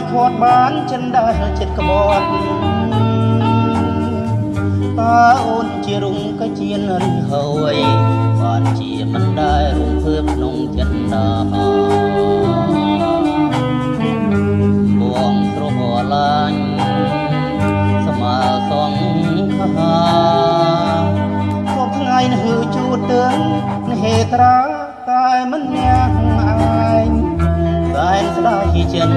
ធាត់បានចិនដែលចិត្តក្បត់តើអូនជារុងក៏ជានឬហើយបានជាមិនដែលរំភើបក្នុងចិនដាបងស្រឡាញ់ស្មើសងខាគ្រប់ថ្ងៃនៅជួតទាំងហេត្រាតែមិនញ៉ាំឯងតែស្ដាយចិន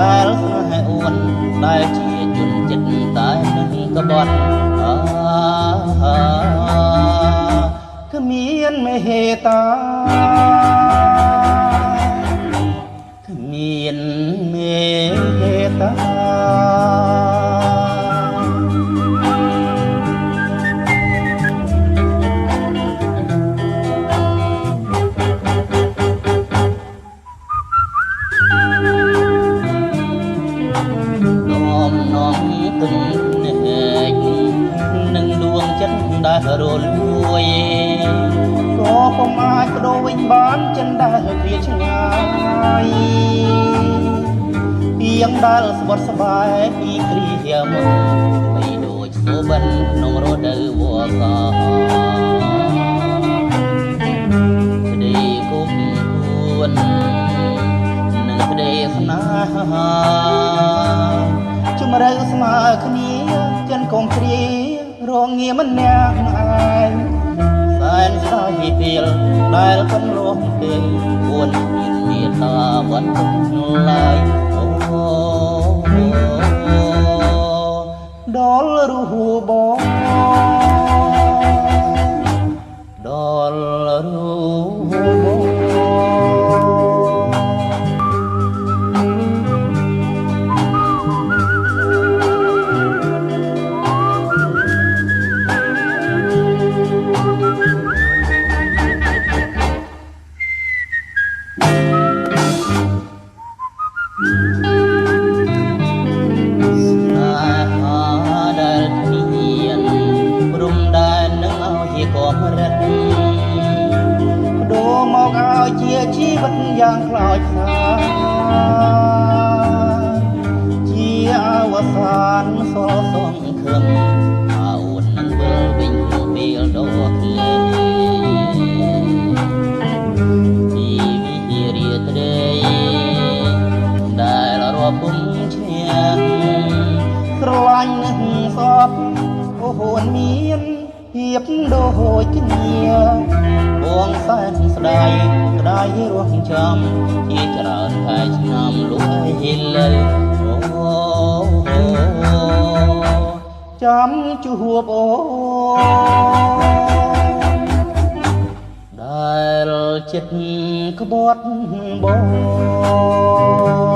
ដែលស្នេហ៍អូនដែលជាជនចិត្តតែនឹងក្បត់គ្មានមេហេតាគ្មានមេហេតានឹងដួងចិត្តដែលរលួយក៏ពុំអាចបដូរវិញបានចិនដែលឃ្លាឆ្ងាយទៀងដែលស្បត់ស្បែកពីគ្រាមុនបីដូចសូបិនក្នុងរដូវវស្សាក្តីគុំគួននឹងក្តីស្នេហាជំរឿស្មើគ្នាចិនកុំព្រារងងារមិនញាក់ឯងសែនស្ដាយពេលដែលកំឡោះពេលគួនមានមេត្តាបន្ទប់ឡាយដល់រូបបងដល់រូបបងជាជីវិតយ៉ាងខ្លោចខ្លាជាអវសានសល់សងខឹមអូននឹងវិលវិញពេលដ៏ឃ្លាជីវិតរាត្រីដែលរាប់ពុំឈ្នះស្រឡាញ់នឹងសពអូនមានភាពដូចគ្នាបងសែនស្ដាយក្ដាយរស់ចាំជាច្រើនខែឆ្នាំលុះឲ្យលើចាំជួបអូដែលចិត្តក្បត់បង